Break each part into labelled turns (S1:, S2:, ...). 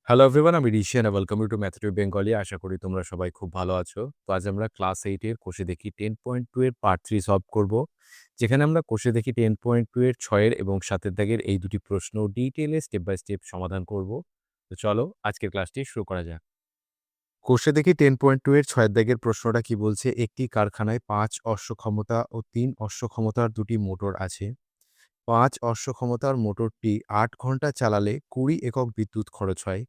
S1: Hello everyone, আমি Rishi and welcome you to math Bengali. আশা করি তোমরা সবাই খুব ভালো আছো। তো আজ আমরা ক্লাস 8 এর কোষে দেখি 10.2 এর পার্ট 3 সলভ করব। যেখানে আমরা কোষে দেখি 10.2 এর 6 এর এবং 7 এর দাগের এই দুটি প্রশ্ন ডিটেইলে স্টেপ বাই স্টেপ সমাধান করব। তো চলো আজকের ক্লাসটি শুরু করা যাক। কোষে দেখি 10.2 এর 6 এর দাগের প্রশ্নটা কি বলছে? একটি কারখানায় 5 অশ্ব ক্ষমতা ও 3 অশ্ব ক্ষমতার দুটি মোটর আছে। 5 অশ্ব ক্ষমতার মোটরটি 8 ঘন্টা চালালে 20 একক বিদ্যুৎ খরচ হয়।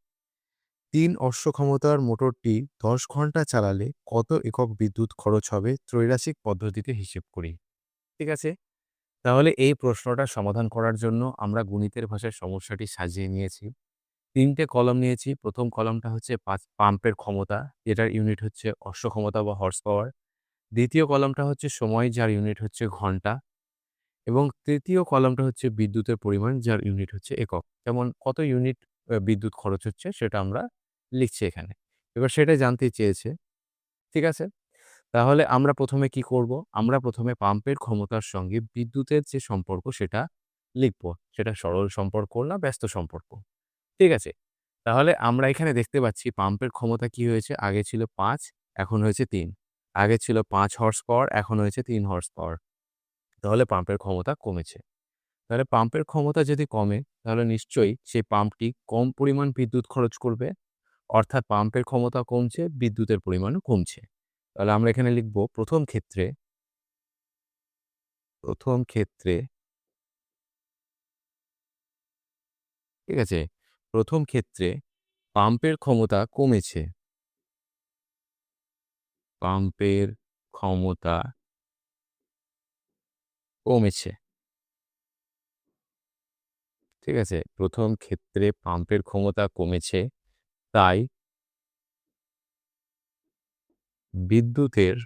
S1: ৩ অশ্ব ক্ষমতার মোটরটি ১০ ঘন্টা চালালে কত একক বিদ্যুৎ খরচ হবে ত্রৈরাশিক পদ্ধতিতে হিসেব করি। ঠিক আছে? তাহলে এই প্রশ্নটা সমাধান করার জন্য আমরা গণিতের ভাষায় সমস্যাটি সাজিয়ে নিয়েছি। ৩ টে কলাম নিয়েছি। ১ম কলামটা হচ্ছে পাম্পের ক্ষমতা, যেটার ইউনিট হচ্ছে অশ্ব ক্ষমতা বা হর্স পাওয়ার। ২য় কলামটা হচ্ছে সময়, যার ইউনিট হচ্ছে ঘন্টা। এবং ৩য় কলামটা হচ্ছে বিদ্যুতের পরিমাণ, যার ইউনিট হচ্ছে একক। যেমন কত ইউনিট বিদ্যুৎ খরচ হচ্ছে সেটা আমরা লিখছি এখানে। এবার সেটাই জানতে চেয়েছে। ঠিক আছে? তাহলে আমরা ১ম এ কি করব? আমরা ১ম এ পাম্পের ক্ষমতার সঙ্গে বিদ্যুতের যে সম্পর্ক সেটা লিখব। সেটা সরল সম্পর্ক না ব্যস্ত সম্পর্ক। ঠিক আছে? তাহলে আমরা এখানে দেখতে পাচ্ছি পাম্পের ক্ষমতা কি হয়েছে? আগে ছিল ৫, এখন হয়েছে ৩। আগে ছিল ৫ হর্স পাওয়ার, এখন হয়েছে ৩ হর্স পাওয়ার। তাহলে পাম্পের ক্ষমতা কমেছে। তাহলে পাম্পের ক্ষমতা যদি কমে, তাহলে নিশ্চয়ই সেই পাম্পটি কম পরিমাণ বিদ্যুৎ খরচ করবে। অর্থাৎ পাম্পের ক্ষমতা কমছে, বিদ্যুতের পরিমাণও কমছে। তাহলে আমরা এখানে লিখব প্রথম ক্ষেত্রে, ঠিক আছে? প্রথম ক্ষেত্রে পাম্পের ক্ষমতা কমেছে। পাম্পের ক্ষমতা কমেছে। ঠিক আছে? প্রথম ক্ষেত্রে পাম্পের ক্ষমতা কমেছে। তাই বিদ্যুতের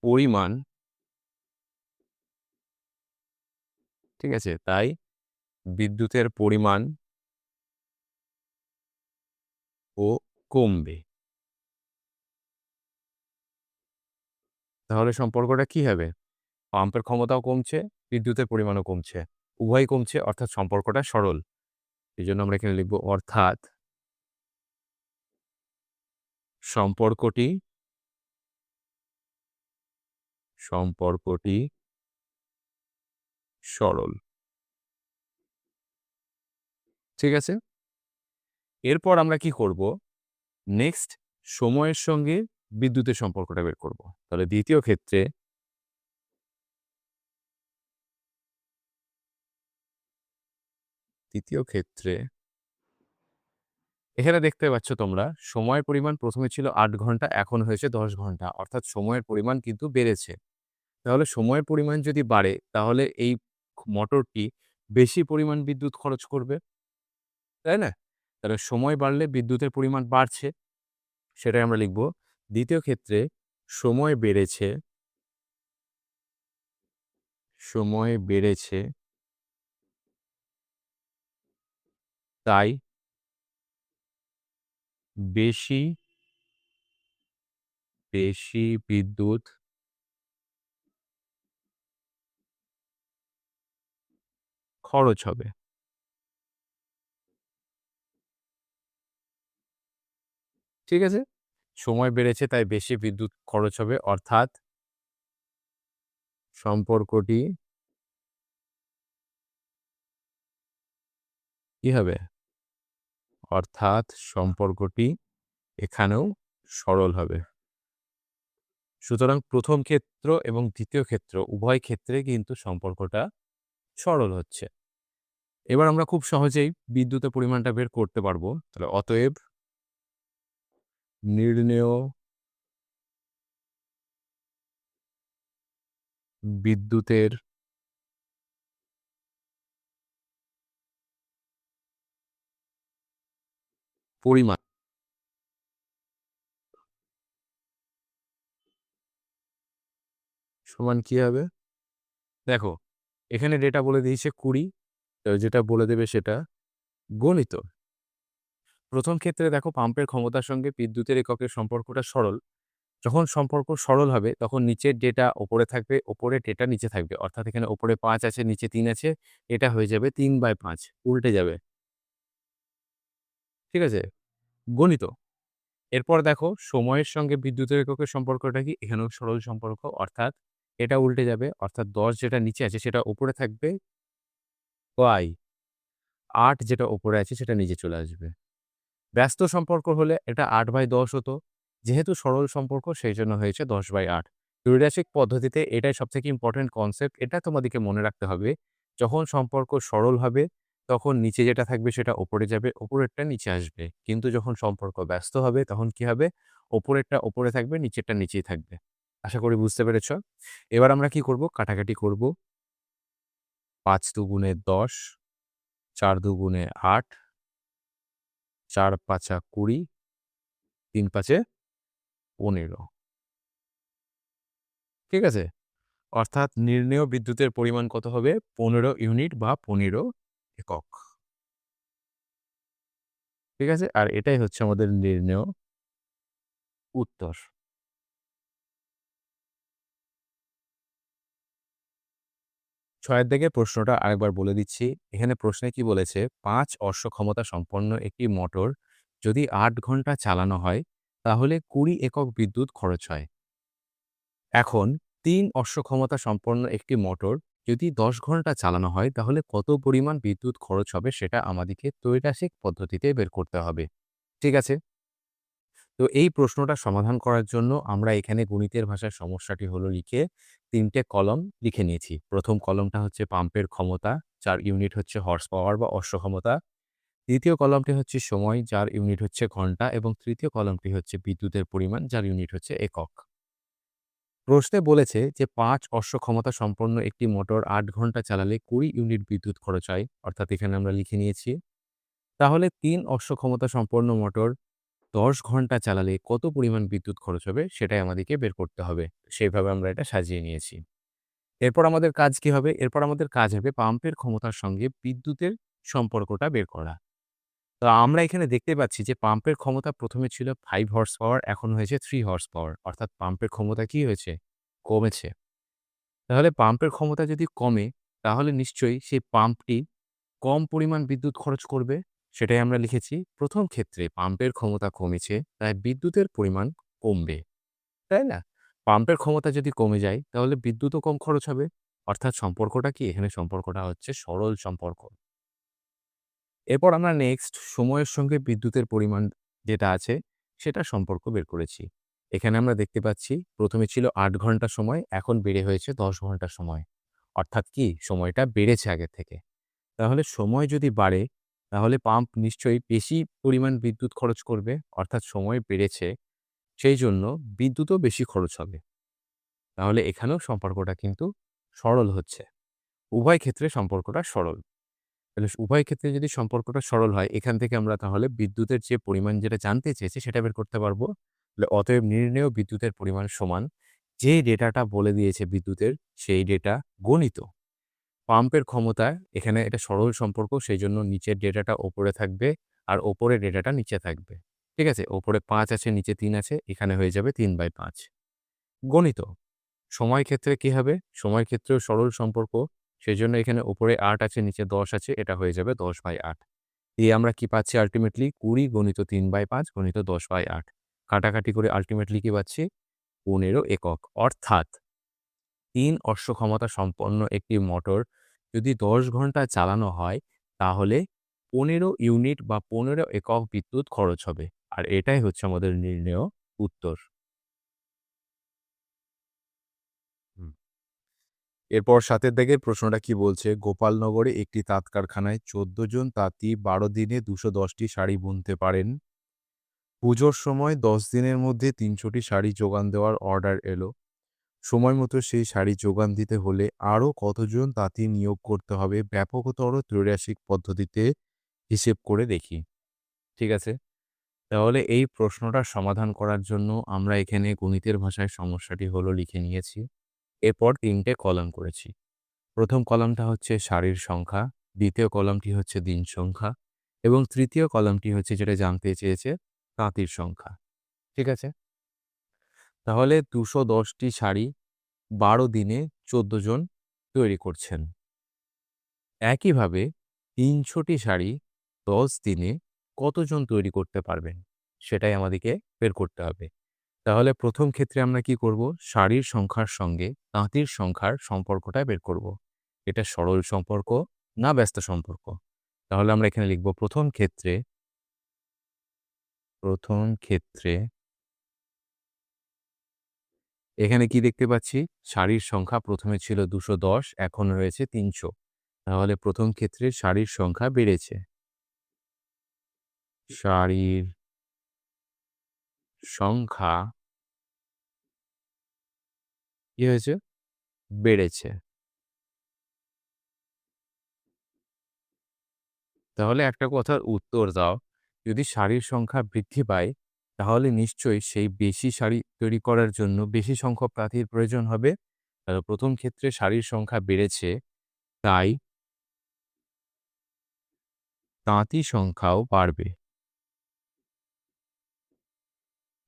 S1: পরিমাণ, ঠিক আছে? তাই বিদ্যুতের পরিমাণ ও কমবে। তাহলে সম্পর্কটা কি হবে? পাম্পের ক্ষমতাও কমছে, বিদ্যুতের পরিমাণও কমছে। উভয়ই কমছে, অর্থাৎ সম্পর্কটা সরল। এজন্য আমরা এখানে লিখব অর্থাৎ সম্পর্কটি সম্পর্কটি সরল। ঠিক আছে? এরপর আমরা কি করব? নেক্সট সময়ের সঙ্গে বিদ্যুতের সম্পর্কটা বের করব। তাহলে দ্বিতীয় ক্ষেত্রে এখানে দেখতে পাচ্ছ তোমরা সময়ের পরিমাণ ১ম এ ছিল ৮ ঘন্টা, এখন হয়েছে ১০ ঘন্টা। অর্থাৎ সময়ের পরিমাণ কিন্তু বেড়েছে। তাহলে সময়ের পরিমাণ যদি বাড়ে, তাহলে এই মোটরটি বেশি পরিমাণ বিদ্যুৎ খরচ করবে, তাই না? তাহলে সময় বাড়লে বিদ্যুতের পরিমাণ বাড়ছে, সেটাই আমরা লিখব। ২য় ক্ষেত্রে সময় বেড়েছে, সময় বেড়েছে, তাই বেশি, বেশি বিদ্যুৎ খরচ হবে। ঠিক আছে? সময় বেড়েছে তাই বেশি বিদ্যুৎ খরচ হবে, অর্থাৎ সম্পর্কটি কি হবে? অর্থাৎ সম্পর্কটি এখানেও সরল হবে। সুতরাং ১ম ক্ষেত্র এবং ২য় ক্ষেত্র উভয় ক্ষেত্রে কিন্তু সম্পর্কটা সরল হচ্ছে। এবার আমরা খুব সহজেই বিদ্যুতের পরিমাণটা বের করতে পারবো। তাহলে অতএব নির্ণেয় বিদ্যুতের পরিমাণ সমান কি হবে? দেখো, এখানে ডেটা বলে দিয়েছে ২০, তো যেটা বলে দেবে সেটা গণিত। ১ম ক্ষেত্রে দেখো পাম্পের ক্ষমতার সঙ্গে বিদ্যুতের এককের সম্পর্কটা সরল। যখন সম্পর্ক সরল হবে তখন নিচের ডেটা ওপরে থাকবে, ওপরের ডেটা নিচে থাকবে। অর্থাৎ এখানে ওপরে ৫ আছে, নিচে ৩ আছে। এটা হয়ে যাবে ৩/৫ উল্টে যাবে। ঠিক আছে? গণিত। এরপর দেখো সময়ের সঙ্গে বিদ্যুতের এককের সম্পর্কটা কি? এখানেও সরল সম্পর্ক। অর্থাৎ এটা উল্টে যাবে। অর্থাৎ ১০ যেটা নিচে আছে সেটা উপরে থাকবে বাই ৮ যেটা উপরে আছে সেটা নিচে চলে আসবে। ব্যস্ত সম্পর্ক হলে এটা ৮/১০ হতো। যেহেতু সরল সম্পর্ক সেইজন্য হয়েছে ১০/৮। ত্রৈরাশিক পদ্ধতিতে এটাই সবথেকে ইম্পোর্টেন্ট কনসেপ্ট। এটা তোমাদেরকে মনে রাখতে হবে। যখন সম্পর্ক সরল হবে তখন নিচে যেটা থাকবে সেটা উপরে যাবে, উপরেরটা নিচে আসবে। কিন্তু যখন সম্পর্ক ব্যস্ত হবে তখন কি হবে? উপরেরটা উপরে থাকবে, নিচেরটা নিচেই থাকবে। আশা করি বুঝতে পেরেছ? এবার আমরা কি করব? কাটাকাটি করব। ৫ দুগুণে ১০, ৪ দুগুণে ৮, ৪ পাঁচা ২০, ৩ পাঁচে ১৫। ঠিক আছে? অর্থাৎ নির্ণেয় বিদ্যুতের পরিমাণ কত হবে? ১৫ ইউনিট বা ১৫ একক। ঠিক আছে? আর এটাই হচ্ছে আমাদের নির্ণেয় উত্তর। ৬ এর দাগের প্রশ্নটা আরেকবার বলে দিচ্ছি। এখানে প্রশ্নে কি বলেছে? ৫ অশ্ব ক্ষমতা সম্পন্ন একটি মোটর যদি ৮ ঘন্টা চালানো হয়, তাহলে ২০ একক বিদ্যুৎ খরচ হয়। এখন ৩ অশ্ব ক্ষমতা সম্পন্ন একটি মোটর যদি ১০ ঘন্টা চালানো হয়, তাহলে কত পরিমাণ বিদ্যুৎ খরচ হবে সেটা আমাদেরকে ত্রৈরাশিক পদ্ধতিতে বের করতে হবে। ঠিক আছে? তো এই প্রশ্নটা সমাধান করার জন্য আমরা এখানে গণিতের ভাষায় সমস্যাটি হলো লিখে ৩ টে কলাম লিখে নিয়েছি। ১ম কলামটা হচ্ছে পাম্পের ক্ষমতা, যার ইউনিট হচ্ছে হর্স পাওয়ার বা অশ্ব ক্ষমতা। ২য় কলামটি হচ্ছে সময়, যার ইউনিট হচ্ছে ঘন্টা এবং ৩য় কলামটি হচ্ছে বিদ্যুতের পরিমাণ, যার ইউনিট হচ্ছে একক। প্রশ্নে বলেছে যে ৫ অশ্ব ক্ষমতা সম্পন্ন একটি মোটর ৮ ঘন্টা চালালে ২০ ইউনিট বিদ্যুৎ খরচ হয়। অর্থাৎ এখানে আমরা লিখে নিয়েছি। তাহলে ৩ অশ্ব ক্ষমতা সম্পন্ন মোটর ১০ ঘন্টা চালালে কত পরিমাণ বিদ্যুৎ খরচ হবে সেটাই আমাদেরকে বের করতে হবে। সেইভাবে আমরা এটা সাজিয়ে নিয়েছি। এরপর আমাদের কাজ কি হবে? এরপর আমাদের কাজ হবে পাম্পের ক্ষমতার সঙ্গে বিদ্যুতের সম্পর্কটা বের করা। তো আমরা এখানে দেখতে পাচ্ছি যে পাম্পের ক্ষমতা ১ম এ ছিল ৫ হর্স পাওয়ার, এখন হয়েছে ৩ হর্স পাওয়ার। অর্থাৎ পাম্পের ক্ষমতা কি হয়েছে? কমেছে। তাহলে পাম্পের ক্ষমতা যদি কমে, তাহলে নিশ্চয়ই সেই পাম্পটি কম পরিমাণ বিদ্যুৎ খরচ করবে। সেটাই আমরা লিখেছি। ১ম ক্ষেত্রে পাম্পের ক্ষমতা কমেছে, তাই বিদ্যুতের পরিমাণ কমবে। তাই না? পাম্পের ক্ষমতা যদি কমে যায়, তাহলে বিদ্যুৎও কম খরচ হবে। অর্থাৎ সম্পর্কটা কি? এখানে সম্পর্কটা হচ্ছে সরল সম্পর্ক। এরপর আমরা নেক্সট সময়ের সঙ্গে বিদ্যুতের পরিমাণ যেটা আছে, সেটার সম্পর্ক বের করেছি। এখানে আমরা দেখতে পাচ্ছি ১ম এ ছিল ৮ ঘন্টা সময়, এখন বেড়ে হয়েছে ১০ ঘন্টা সময়। অর্থাৎ কি? সময়টা বেড়েছে আগের থেকে। তাহলে সময় যদি বাড়ে, তাহলে পাম্প নিশ্চয়ই বেশি পরিমাণ বিদ্যুৎ খরচ করবে। অর্থাৎ সময় বেড়েছে, সেইজন্য বিদ্যুৎও বেশি খরচ হবে। তাহলে এখানেও সম্পর্কটা কিন্তু সরল হচ্ছে। উভয় ক্ষেত্রে সম্পর্কটা সরল। তাহলে উভয় ক্ষেত্রে যদি সম্পর্কটা সরল হয়, এখান থেকে আমরা তাহলে বিদ্যুতের যে পরিমাণ যেটা জানতে চেয়েছি সেটা বের করতে পারবো। তাহলে অতএব নির্ণেয় বিদ্যুতের পরিমাণ সমান যে ডেটাটা বলে দিয়েছে বিদ্যুতের, সেই ডেটা গণিত পাম্পের ক্ষমতা। এখানে এটা সরল সম্পর্ক, সেইজন্য নিচের ডেটাটা ওপরে থাকবে আর ওপরের ডেটাটা নিচে থাকবে। ঠিক আছে? ওপরে ৫ আছে, নিচে ৩ আছে। এখানে হয়ে যাবে ৩/৫। গণিত সময় ক্ষেত্রে কি হবে? সময় ক্ষেত্রেও সরল সম্পর্ক। সেজন্য এখানে উপরে ৮ আছে, নিচে ১০ আছে। এটা হয়ে যাবে ১০/৮। দিয়ে আমরা কি পাচ্ছি আল্টিমেটলি? ২০ গণিত ৩/৫ গণিত ১০/৮। কাটাকাটি করে আল্টিমেটলি কি পাচ্ছি? ১৫ একক। অর্থাৎ ৩ অশ্ব ক্ষমতা সম্পন্ন একটি মোটর যদি ১০ ঘন্টা চালানো হয়, তাহলে ১৫ ইউনিট বা ১৫ একক বিদ্যুৎ খরচ হবে। আর এটাই হচ্ছে আমাদের নির্ণেয় উত্তর। হুম। এরপর ৭ এর দাগের প্রশ্নটা কি বলছে? গোপালনগরে একটি তাঁত কারখানায় ১৪ জন তাঁতি ১২ দিনে ২১০ টি শাড়ি বুনতে পারেন। পুজোর সময় ১০ দিনের মধ্যে ৩০০ টি শাড়ি যোগান দেওয়ার অর্ডার এলো। সময়মতো সেই শাড়ি যোগান দিতে হলে আরও কতজন তাঁতি নিয়োগ করতে হবে? ব্যাপকতর ত্রৈরাশিক পদ্ধতিতে হিসেব করে দেখি। ঠিক আছে? তাহলে এই প্রশ্নটার সমাধান করার জন্য আমরা এখানে গণিতের ভাষায় সমস্যাটি হলো লিখে নিয়েছি। এরপর ৩ টে কলাম করেছি। ১ম কলামটা হচ্ছে শাড়ির সংখ্যা, ২য় কলামটি হচ্ছে দিন সংখ্যা এবং ৩য় কলামটি হচ্ছে যেটা জানতে চেয়েছে তাঁতির সংখ্যা। ঠিক আছে? তাহলে ২১০টি শাড়ি ১২ দিনে ১৪ জন তৈরি করছেন। একইভাবে ৩০০টি শাড়ি ১০ দিনে কতজন তৈরি করতে পারবেন? সেটাই আমাদেরকে বের করতে হবে। তাহলে ১ম ক্ষেত্রে আমরা কি করব? শাড়ির সংখ্যার সঙ্গে তাঁতির সংখ্যার সম্পর্কটা বের করব। এটা সরল সম্পর্ক না ব্যস্ত সম্পর্ক? তাহলে আমরা এখানে লিখব ১ম ক্ষেত্রে এখানে কি দেখতে পাচ্ছি? শাড়ির সংখ্যা ১ম এ ছিল ২১০, এখন রয়েছে ৩০০। তাহলে ১ম ক্ষেত্রে শাড়ির সংখ্যা বেড়েছে। শাড়ির সংখ্যা কি হয়েছে? বেড়েছে। তাহলে একটা কথার উত্তর দাও, যদি শাড়ির সংখ্যা বৃদ্ধি পায়, তাহলে নিশ্চয়ই সেই বেশি শাড়ি তৈরি করার জন্য বেশি সংখ্যক তাঁতির প্রয়োজন হবে। তাহলে ১ম ক্ষেত্রে শাড়ির সংখ্যা বেড়েছে, তাই তাঁতি সংখ্যাও বাড়বে।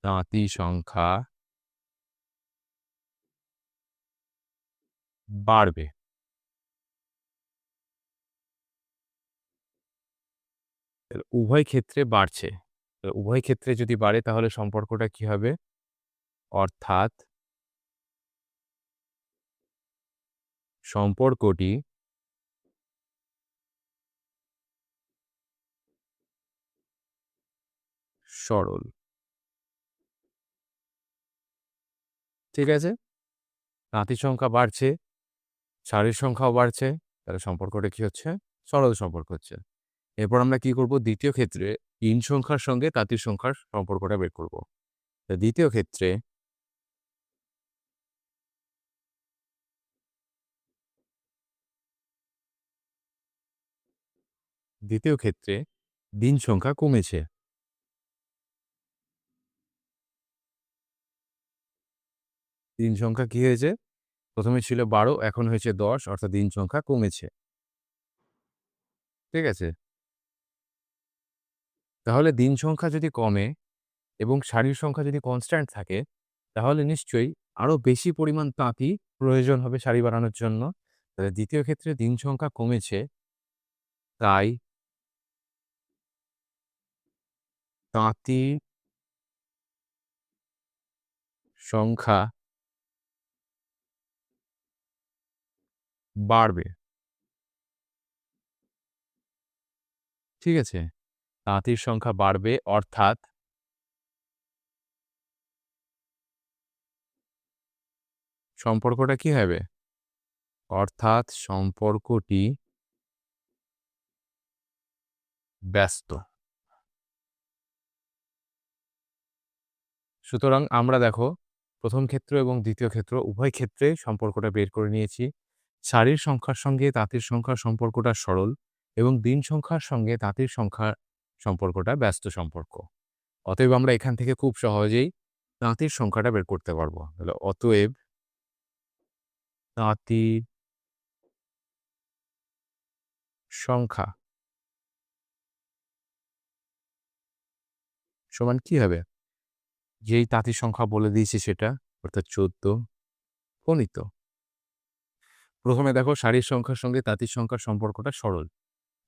S1: তাঁতি সংখ্যা বাড়বে। উভয় ক্ষেত্রে বাড়ছে। উভয় ক্ষেত্রে যদি বাড়ে তাহলে সম্পর্কটা কি হবে? অর্থাৎ সম্পর্কটি সরল। ঠিক আছে? তাঁতির সংখ্যা বাড়ছে, শাড়ির সংখ্যাও বাড়ছে। তাহলে সম্পর্কটা কি হচ্ছে? সরল সম্পর্ক হচ্ছে। এরপর আমরা কি করব? দ্বিতীয় ক্ষেত্রে ৩ সংখ্যার সঙ্গে তাঁতির সংখ্যার সম্পর্কটা বের করব। তো দ্বিতীয় ক্ষেত্রে দিন সংখ্যা কমেছে। দিন সংখ্যা কি হয়েছে? ১ম এ ছিল ১২, এখন হয়েছে ১০, অর্থাৎ দিন সংখ্যা কমেছে। ঠিক আছে? তাহলে দিন সংখ্যা যদি কমে এবং শাড়ির সংখ্যা যদি কনস্ট্যান্ট থাকে, তাহলে নিশ্চয়ই আরো বেশি পরিমাণ তাঁতি প্রয়োজন হবে শাড়ি বানানোর জন্য। তাহলে ২য় ক্ষেত্রে দিন সংখ্যা কমেছে, তাই তাঁতি সংখ্যা বাড়বে। ঠিক আছে? তাঁতির সংখ্যা বাড়বে, অর্থাৎ সম্পর্কটা কি হবে? অর্থাৎ সম্পর্কটি ব্যস্ত। সুতরাং আমরা দেখো ১ম ক্ষেত্র এবং ২য় ক্ষেত্র উভয় ক্ষেত্রে সম্পর্কটা বের করে নিয়েছি। শাড়ির সংখ্যার সঙ্গে তাঁতির সংখ্যার সম্পর্কটা সরল এবং দিন সংখ্যার সঙ্গে তাঁতির সংখ্যার সম্পর্কটা ব্যস্ত সম্পর্ক। অতএব আমরা এখান থেকে খুব সহজেই তাঁতির সংখ্যাটা বের করতে পারব। তাহলে অতএব তাঁতির সংখ্যা সমান কি হবে? যেই তাঁতির সংখ্যা বলে দিয়েছি সেটা, অর্থাৎ ১৪ গণিত। ১ম এ দেখো শাড়ির সংখ্যার সঙ্গে তাঁতির সংখ্যার সম্পর্কটা সরল।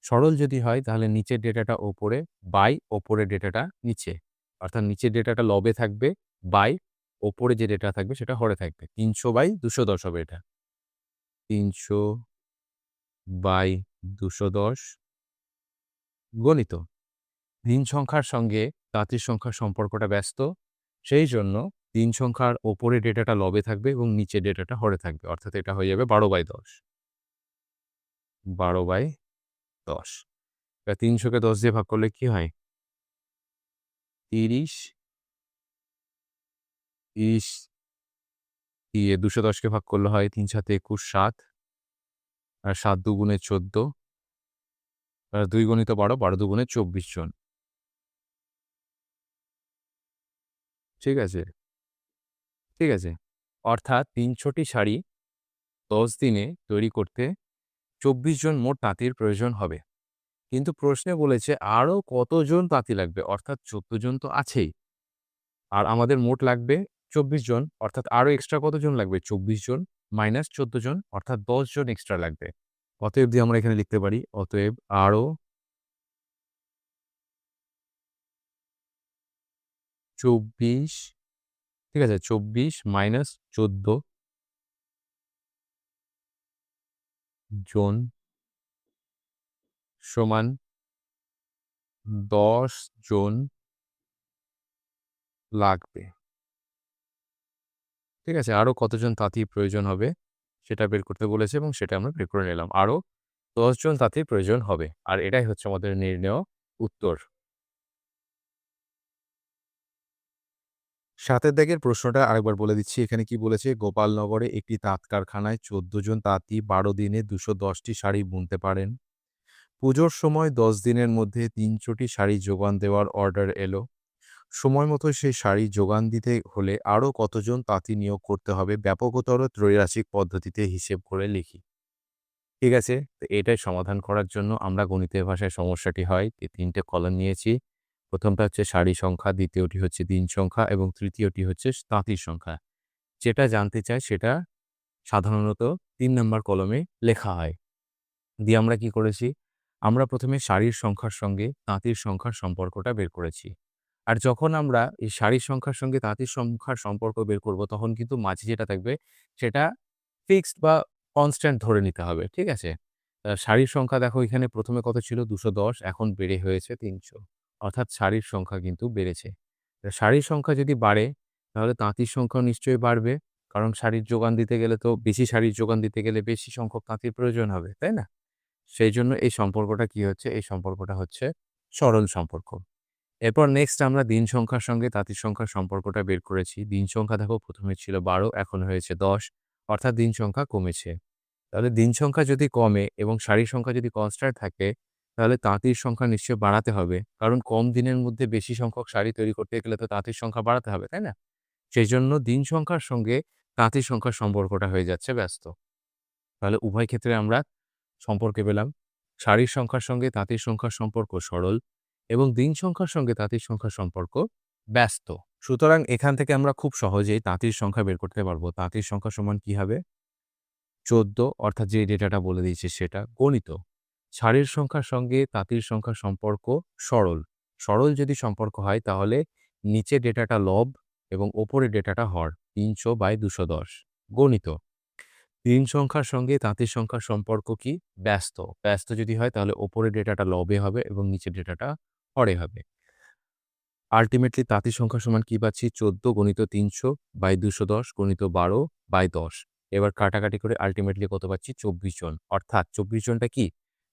S1: সরল যদি হয় তাহলে নিচের ডেটাটা ওপরে, বাই ওপরের ডেটাটা নিচে। অর্থাৎ নিচের ডেটাটা লবে থাকবে, বাই ওপরে যে ডেটা থাকবে সেটা হরে থাকবে। ৩০০/২১০ হবে এটা। ৩০০/২১০ গণিত। দিন সংখ্যার সঙ্গে তাঁতির সংখ্যার সম্পর্কটা ব্যস্ত। সেই জন্য দিন সংখ্যার ওপরের ডেটাটা লবে থাকবে এবং নিচের ডেটাটা হরে থাকবে। অর্থাৎ এটা হয়ে যাবে ১২/১০। ১২/১০। এবার ৩০০ কে ১০ দিয়ে ভাগ করলে কি হয়? ৩০, ৩০ দিয়ে ২১০ কে ভাগ করলে হয় ৩ ৭ ২১, ৭ আর ৭ ২ 14, আর ২ × ১২, ১২ ২ ২৪ জন। ঠিক আছে? ঠিক আছে? অর্থাৎ ৩০০টি শাড়ি ১০ দিনে তৈরি করতে ২৪ জন মোট তাঁতির প্রয়োজন হবে। কিন্তু প্রশ্নে বলেছে আরো কতজন তাঁতি লাগবে? অর্থাৎ ১৪ জন তো আছেই। আর আমাদের মোট লাগবে 24 জন অর্থাৎ আরো এক্সট্রা কতজন লাগবে? 24 জন মাইনাস 14 জন অর্থাৎ 10 জন এক্সট্রা লাগবে। অতএব দিয়ে আমরা এখানে লিখতে পারি অতএব আরো 24 ঠিক আছে? 24 মাইনাস 14 জন সমান 10 জন লাগবে। ঠিক আছে? আরো কতজন তাঁতির প্রয়োজন হবে সেটা বের করতে বলেছে এবং সেটা আমরা বের করে নিলাম। আরো ১০ জন তাঁতির প্রয়োজন হবে। আর এটাই হচ্ছে আমাদের নির্ণেয় উত্তর। ৭ এর দাগের প্রশ্নটা আরেকবার বলে দিচ্ছি। এখানে কি বলেছে? গোপালনগরে একটি তাঁত কারখানায় ১৪ জন তাঁতি ১২ দিনে ২১০ টি শাড়ি বুনতে পারেন। পুজোর সময় ১০ দিনের মধ্যে ৩০০ টি শাড়ি যোগান দেওয়ার অর্ডার এলো। সময় মতো সেই শাড়ি যোগান দিতে হলে আরও কতজন তাঁতি নিয়োগ করতে হবে? ব্যাপকতর ত্রৈরাশিক পদ্ধতিতে হিসেব করে লিখি। ঠিক আছে? তো এটাই সমাধান করার জন্য আমরা গণিতের ভাষায় সমস্যাটি হয় ৩ টে কলাম নিয়েছি। ১ম টা হচ্ছে শাড়ি সংখ্যা, দ্বিতীয়টি হচ্ছে দিন সংখ্যা এবং তৃতীয়টি হচ্ছে তাঁতির সংখ্যা। যেটা জানতে চাই সেটা সাধারণত ৩ নাম্বার কলমে লেখা হয়। দিয়ে আমরা কি করেছি? আমরা ১ম এ শাড়ির সংখ্যার সঙ্গে তাঁতির সংখ্যার সম্পর্কটা বের করেছি। আর যখন আমরা এই শাড়ির সংখ্যার সঙ্গে তাঁতির সংখ্যার সম্পর্ক বের করব, তখন কিন্তু মাঝে যেটা থাকবে সেটা ফিক্সড বা কনস্ট্যান্ট ধরে নিতে হবে। ঠিক আছে? শাড়ির সংখ্যা দেখো এখানে ১ম এ কত ছিল? ২১০ এখন বেড়ে হয়েছে ৩০০। অর্থাৎ শাড়ির সংখ্যা কিন্তু বেড়েছে। শাড়ির সংখ্যা যদি বাড়ে, তাহলে তাঁতির সংখ্যাও নিশ্চয়ই বাড়বে। কারণ শাড়ির যোগান দিতে গেলে তো বেশি শাড়ির যোগান দিতে গেলে বেশি সংখ্যক তাঁতির প্রয়োজন হবে, তাই না? সেইজন্য এই সম্পর্কটা কি হচ্ছে? এই সম্পর্কটা হচ্ছে সরল সম্পর্ক। এরপর নেক্সট আমরা দিন সংখ্যার সঙ্গে তাঁতির সংখ্যার সম্পর্কটা বের করেছি। দিন সংখ্যা দেখো ১ম এ ছিল ১২ এখন হয়েছে ১০ অর্থাৎ দিন সংখ্যা কমেছে। তাহলে দিন সংখ্যা যদি কমে এবং শাড়ির সংখ্যা যদি কনস্ট্যান্ট থাকে, তাহলে তাঁতির সংখ্যা নিশ্চয়ই বাড়াতে হবে। কারণ কম দিনের মধ্যে বেশি সংখ্যক শাড়ি তৈরি করতে গেলে তো তাঁতির সংখ্যা বাড়াতে হবে, তাই না? সেইজন্য দিন সংখ্যার সঙ্গে তাঁতির সংখ্যার সম্পর্কটা হয়ে যাচ্ছে ব্যস্ত। তাহলে উভয় ক্ষেত্রে আমরা সম্পর্কে পেলাম। শাড়ির সংখ্যার সঙ্গে তাঁতির সংখ্যার সম্পর্ক সরল এবং দিন সংখ্যার সঙ্গে তাঁতির সংখ্যার সম্পর্ক ব্যস্ত। সুতরাং এখান থেকে আমরা খুব সহজেই তাঁতির সংখ্যা বের করতে পারবো। তাঁতির সংখ্যা সমান কি হবে? ১৪ অর্থাৎ যে ডেটাটা বলে দিয়েছি সেটা গণিত। শাড়ির সংখ্যার সঙ্গে তাঁতির সংখ্যার সম্পর্ক সরল। সরল যদি সম্পর্ক হয় তাহলে নিচের ডেটাটা লব এবং ওপরের ডেটাটা হর। ৩০০/২১০ গণিত। দিন সংখ্যার সঙ্গে তাঁতির সংখ্যার সম্পর্ক কি? ব্যস্ত। ব্যস্ত যদি হয় তাহলে ওপরের ডেটাটা লবে হবে এবং নিচের ডেটাটা হরে হবে। আল্টিমেটলি তাঁতির সংখ্যা সমান কি পাচ্ছি? ১৪ গণিত ৩০০/২১০ গণিত ১২/১০। এবার কাটাকাটি করে আল্টিমেটলি কত পাচ্ছি? ২৪ জন। অর্থাৎ ২৪ জনটা কি?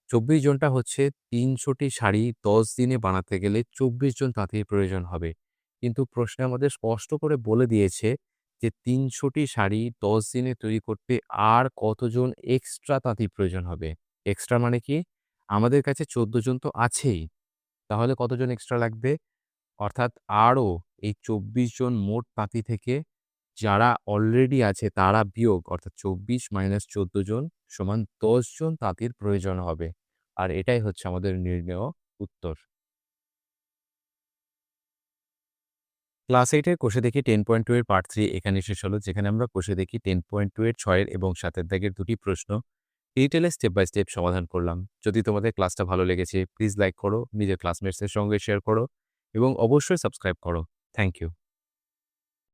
S1: ২৪ জনটা হচ্ছে ৩০০ টি শাড়ি ১০ দিনে বানাতে গেলে ২৪ জন তাঁতির প্রয়োজন হবে। কিন্তু প্রশ্নে আমাদের স্পষ্ট করে বলে দিয়েছে যে ৩০০ টি শাড়ি ১০ দিনে তৈরি করতে আর কতজন এক্সট্রা তাঁতির প্রয়োজন হবে। এক্সট্রা মানে কি? আমাদের কাছে ১৪ জন তো আছেই। তাহলে কতজন এক্সট্রা লাগবে? অর্থাৎ আরও এই ২৪ জন মোট তাঁতি থেকে যারা অলরেডি আছে তারা বিয়োগ অর্থাৎ ২৪ মাইনাস ১৪ জন সমান ১০ জন তাঁতির প্রয়োজন হবে। আর এটাই হচ্ছে আমাদের নির্ণেয় উত্তর। ক্লাস 8 এর কোষে দেখি 10.2 এর পার্ট 3 এখানে শেষ হলো, যেখানে আমরা কোষে দেখি 10.2 এর 6 এর এবং 7 এর দাগের ২টি প্রশ্ন ডিটেইলে স্টেপ বাই স্টেপ সমাধান করলাম। যদি তোমাদের ক্লাসটা ভালো লেগেছে প্লিজ লাইক করো, নিজের ক্লাসমেটসদের সঙ্গে শেয়ার করো এবং অবশ্যই সাবস্ক্রাইব করো। Thank you.